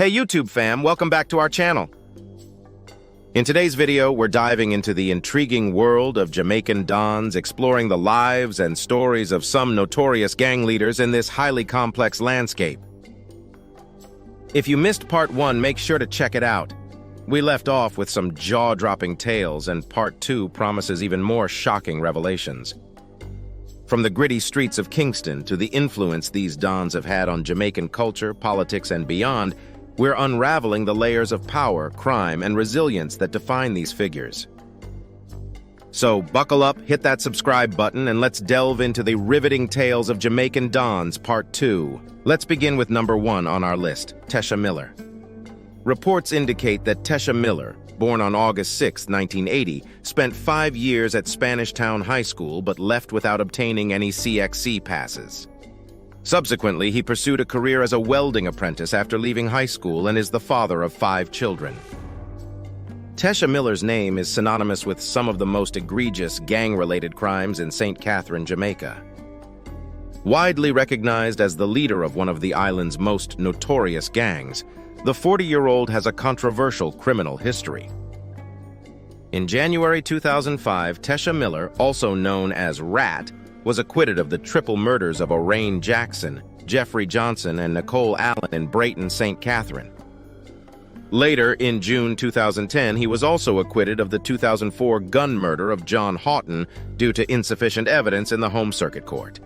Hey YouTube fam, welcome back to our channel. In today's video, we're diving into the intriguing world of Jamaican Dons, exploring the lives and stories of some notorious gang leaders in this highly complex landscape. If you missed part 1, make sure to check it out. We left off with some jaw-dropping tales, and part 2 promises even more shocking revelations. From the gritty streets of Kingston to the influence these Dons have had on Jamaican culture, politics, and beyond, we're unraveling the layers of power, crime, and resilience that define these figures. So buckle up, hit that subscribe button, and let's delve into the riveting tales of Jamaican Dons Part 2. Let's begin with number 1 on our list, Tesha Miller. Reports indicate that Tesha Miller, born on August 6, 1980, spent 5 years at Spanish Town High School but left without obtaining any CXC passes. Subsequently, he pursued a career as a welding apprentice after leaving high school and is the father of 5 children. Tesha Miller's name is synonymous with some of the most egregious gang-related crimes in St. Catherine, Jamaica. Widely recognized as the leader of one of the island's most notorious gangs, the 40-year-old has a controversial criminal history. In January 2005, Tesha Miller, also known as Rat, was acquitted of the triple murders of Orain Jackson, Jeffrey Johnson, and Nicole Allen in Brayton, St. Catherine. Later, in June 2010, he was also acquitted of the 2004 gun murder of John Houghton due to insufficient evidence in the home circuit court.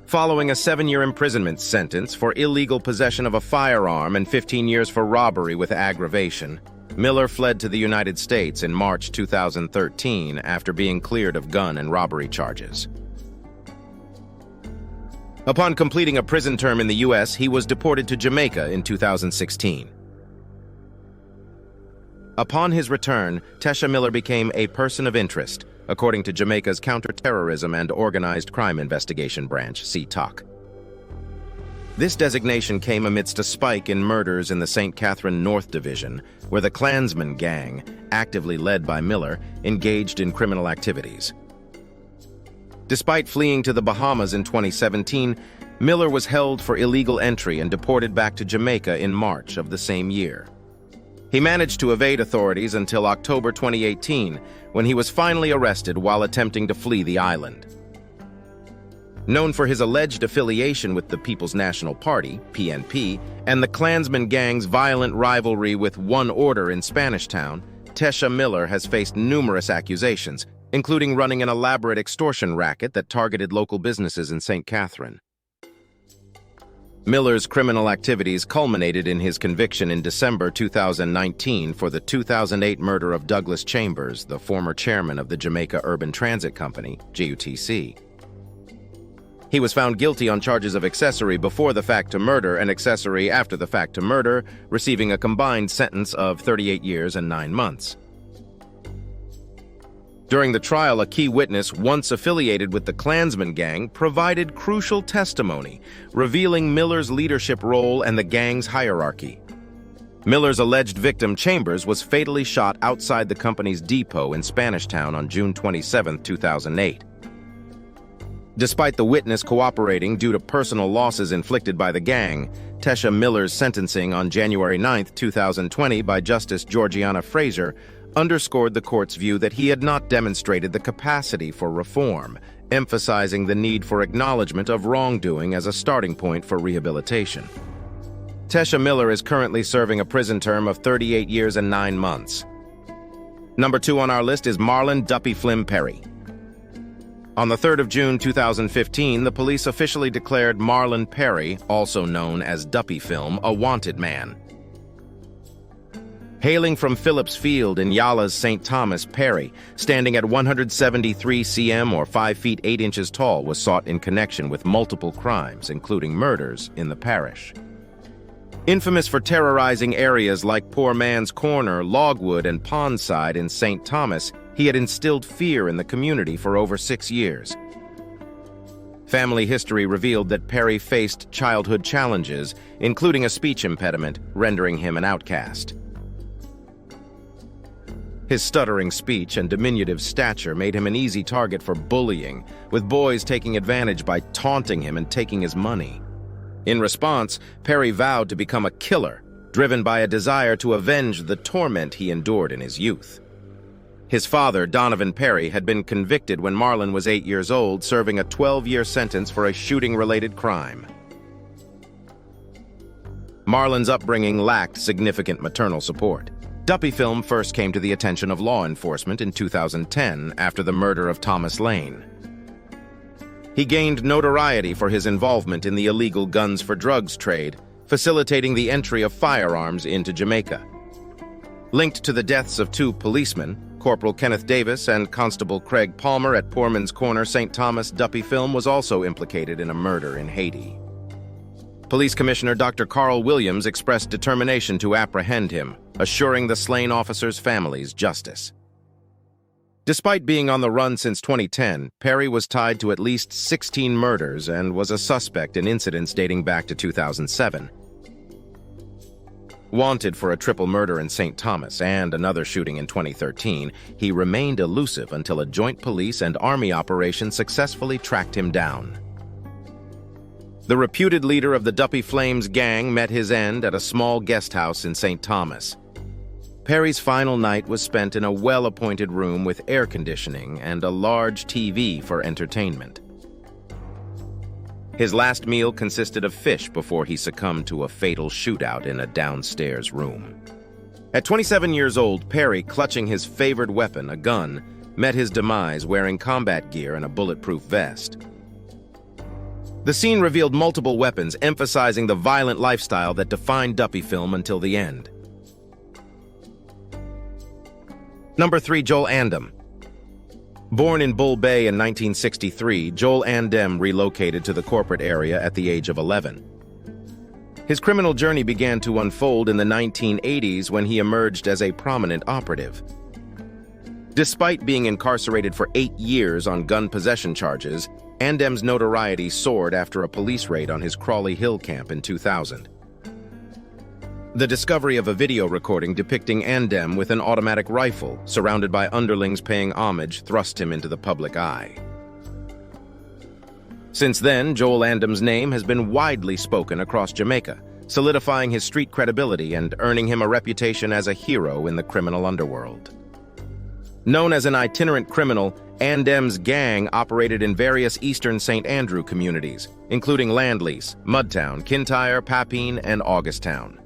Following a 7-year imprisonment sentence for illegal possession of a firearm and 15 years for robbery with aggravation, Miller fled to the United States in March 2013 after being cleared of gun and robbery charges. Upon completing a prison term in the U.S., he was deported to Jamaica in 2016. Upon his return, Tesha Miller became a person of interest, according to Jamaica's Counterterrorism and Organized Crime Investigation Branch, CTOC. This designation came amidst a spike in murders in the St. Catherine North Division, where the Klansman gang, actively led by Miller, engaged in criminal activities. Despite fleeing to the Bahamas in 2017, Miller was held for illegal entry and deported back to Jamaica in March of the same year. He managed to evade authorities until October 2018, when he was finally arrested while attempting to flee the island. Known for his alleged affiliation with the People's National Party, PNP, and the Klansman gang's violent rivalry with One Order in Spanish Town, Tesha Miller has faced numerous accusations, including running an elaborate extortion racket that targeted local businesses in St. Catherine. Miller's criminal activities culminated in his conviction in December 2019 for the 2008 murder of Douglas Chambers, the former chairman of the Jamaica Urban Transit Company, JUTC. He was found guilty on charges of accessory before the fact to murder and accessory after the fact to murder, receiving a combined sentence of 38 years and 9 months. During the trial, a key witness, once affiliated with the Klansman gang, provided crucial testimony, revealing Miller's leadership role and the gang's hierarchy. Miller's alleged victim, Chambers, was fatally shot outside the company's depot in Spanish Town on June 27, 2008. Despite the witness cooperating due to personal losses inflicted by the gang, Tesha Miller's sentencing on January 9, 2020 by Justice Georgiana Fraser underscored the court's view that he had not demonstrated the capacity for reform, emphasizing the need for acknowledgement of wrongdoing as a starting point for rehabilitation. Tesha Miller is currently serving a prison term of 38 years and 9 months. Number 2 on our list is Marlon "Duppy" Flim Perry. On the 3rd of June 2015, the police officially declared Marlon Perry, also known as Duppy Film, a wanted man. Hailing from Phillips Field in Yala's St. Thomas, Perry, standing at 173 cm or 5 feet 8 inches tall, was sought in connection with multiple crimes, including murders, in the parish. Infamous for terrorizing areas like Poor Man's Corner, Logwood, and Pondside in St. Thomas, he had instilled fear in the community for over 6 years. Family history revealed that Perry faced childhood challenges, including a speech impediment, rendering him an outcast. His stuttering speech and diminutive stature made him an easy target for bullying, with boys taking advantage by taunting him and taking his money. In response, Perry vowed to become a killer, driven by a desire to avenge the torment he endured in his youth. His father, Donovan Perry, had been convicted when Marlon was 8 years old, serving a 12-year sentence for a shooting-related crime. Marlon's upbringing lacked significant maternal support. Duppy Film first came to the attention of law enforcement in 2010 after the murder of Thomas Lane. He gained notoriety for his involvement in the illegal guns for drugs trade, facilitating the entry of firearms into Jamaica. Linked to the deaths of 2 policemen, Corporal Kenneth Davis and Constable Craig Palmer at Poorman's Corner, St. Thomas, Duppy Film was also implicated in a murder in Haiti. Police Commissioner Dr. Carl Williams expressed determination to apprehend him, assuring the slain officers' families justice. Despite being on the run since 2010, Perry was tied to at least 16 murders and was a suspect in incidents dating back to 2007. Wanted for a triple murder in St. Thomas and another shooting in 2013, he remained elusive until a joint police and army operation successfully tracked him down. The reputed leader of the Duppy Flames gang met his end at a small guest house in St. Thomas. Perry's final night was spent in a well-appointed room with air conditioning and a large TV for entertainment. His last meal consisted of fish before he succumbed to a fatal shootout in a downstairs room. At 27 years old, Perry, clutching his favored weapon, a gun, met his demise wearing combat gear and a bulletproof vest. The scene revealed multiple weapons, emphasizing the violent lifestyle that defined Duppy Film until the end. Number 3. Joel Andem. Born in Bull Bay in 1963, Joel Andem relocated to the corporate area at the age of 11. His criminal journey began to unfold in the 1980s when he emerged as a prominent operative. Despite being incarcerated for 8 years on gun possession charges, Andem's notoriety soared after a police raid on his Crawley Hill camp in 2000. The discovery of a video recording depicting Andem with an automatic rifle, surrounded by underlings paying homage, thrust him into the public eye. Since then, Joel Andem's name has been widely spoken across Jamaica, solidifying his street credibility and earning him a reputation as a hero in the criminal underworld. Known as an itinerant criminal, Andem's gang operated in various eastern St. Andrew communities, including Landlease, Mudtown, Kintyre, Papine, and Augusttown.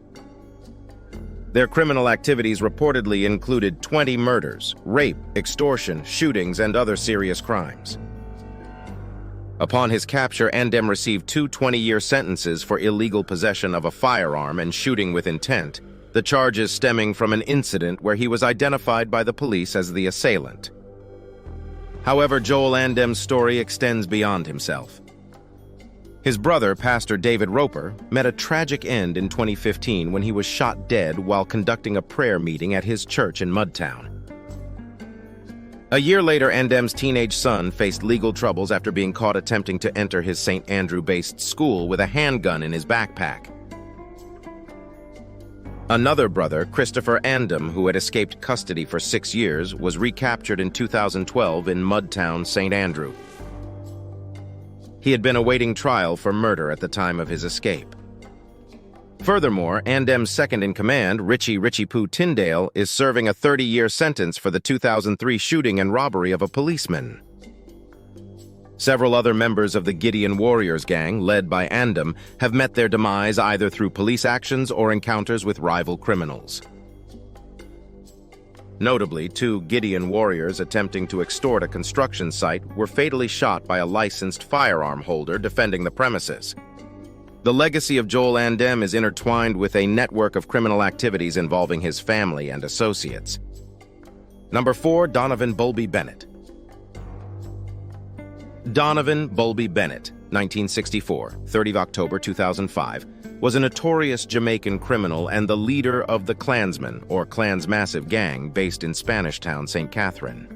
Their criminal activities reportedly included 20 murders, rape, extortion, shootings, and other serious crimes. Upon his capture, Andem received 2 20-year sentences for illegal possession of a firearm and shooting with intent, the charges stemming from an incident where he was identified by the police as the assailant. However, Joel Andem's story extends beyond himself. His brother, Pastor David Roper, met a tragic end in 2015 when he was shot dead while conducting a prayer meeting at his church in Mudtown. A year later, Andem's teenage son faced legal troubles after being caught attempting to enter his St. Andrew-based school with a handgun in his backpack. Another brother, Christopher Andem, who had escaped custody for 6 years, was recaptured in 2012 in Mudtown, St. Andrew. He had been awaiting trial for murder at the time of his escape. Furthermore, Andem's second-in-command, Richie Poo Tyndale, is serving a 30-year sentence for the 2003 shooting and robbery of a policeman. Several other members of the Gideon Warriors gang, led by Andem, have met their demise either through police actions or encounters with rival criminals. Notably, 2 Gideon warriors attempting to extort a construction site were fatally shot by a licensed firearm holder defending the premises. The legacy of Joel Andem is intertwined with a network of criminal activities involving his family and associates. Number 4. Donovan Bulby Bennett. Donovan Bulby Bennett, 1964, 30 October 2005, was a notorious Jamaican criminal and the leader of the Klansmen, or Klans Massive gang, based in Spanish Town, St. Catherine.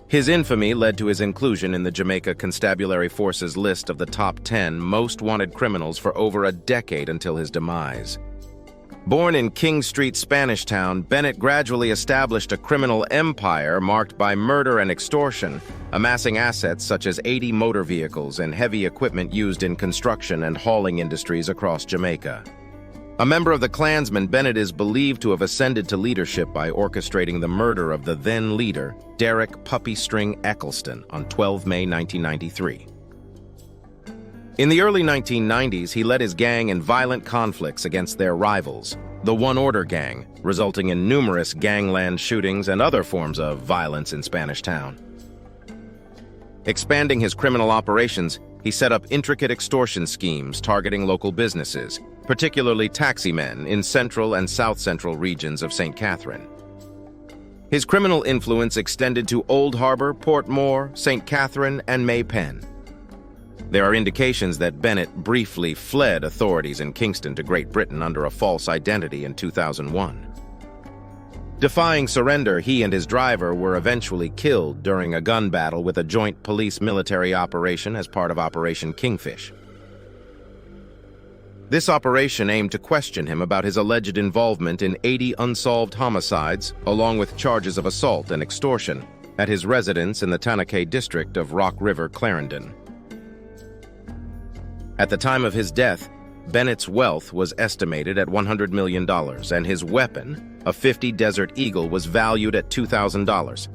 His infamy led to his inclusion in the Jamaica Constabulary Force's list of the top 10 most wanted criminals for over a decade until his demise. Born in King Street, Spanish Town, Bennett gradually established a criminal empire marked by murder and extortion, amassing assets such as 80 motor vehicles and heavy equipment used in construction and hauling industries across Jamaica. A member of the Klansmen, Bennett is believed to have ascended to leadership by orchestrating the murder of the then leader, Derek Puppy String Eccleston, on 12 May 1993. In the early 1990s, he led his gang in violent conflicts against their rivals, the One Order Gang, resulting in numerous gangland shootings and other forms of violence in Spanish Town. Expanding his criminal operations, he set up intricate extortion schemes targeting local businesses, particularly taximen in central and south-central regions of St. Catherine. His criminal influence extended to Old Harbor, Port Moore, St. Catherine, and May Pen. There are indications that Bennett briefly fled authorities in Kingston to Great Britain under a false identity in 2001. Defying surrender, he and his driver were eventually killed during a gun battle with a joint police-military operation as part of Operation Kingfish. This operation aimed to question him about his alleged involvement in 80 unsolved homicides, along with charges of assault and extortion, at his residence in the Tanakay district of Rock River, Clarendon. At the time of his death, Bennett's wealth was estimated at $100 million, and his weapon, a .50 Desert Eagle, was valued at $2,000.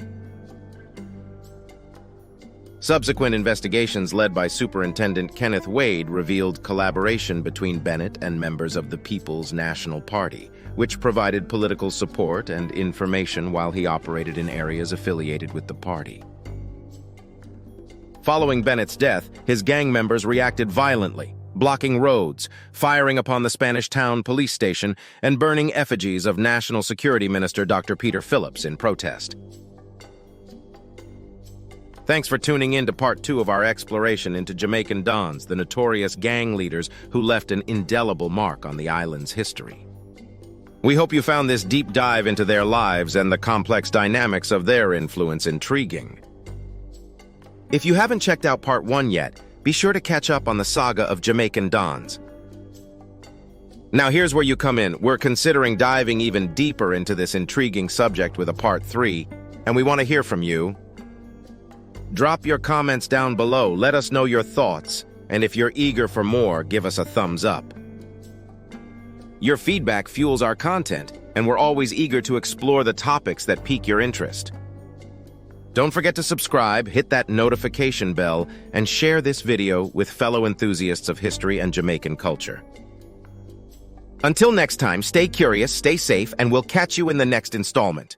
Subsequent investigations led by Superintendent Kenneth Wade revealed collaboration between Bennett and members of the People's National Party, which provided political support and information while he operated in areas affiliated with the party. Following Bennett's death, his gang members reacted violently, blocking roads, firing upon the Spanish Town police station, and burning effigies of National Security Minister Dr. Peter Phillips in protest. Thanks for tuning in to part 2 of our exploration into Jamaican Dons, the notorious gang leaders who left an indelible mark on the island's history. We hope you found this deep dive into their lives and the complex dynamics of their influence intriguing. If you haven't checked out part 1 yet, be sure to catch up on the saga of Jamaican Dons. Now here's where you come in. We're considering diving even deeper into this intriguing subject with a part 3, and we want to hear from you. Drop your comments down below, let us know your thoughts, and if you're eager for more, give us a thumbs up. Your feedback fuels our content, and we're always eager to explore the topics that pique your interest. Don't forget to subscribe, hit that notification bell, and share this video with fellow enthusiasts of history and Jamaican culture. Until next time, stay curious, stay safe, and we'll catch you in the next installment.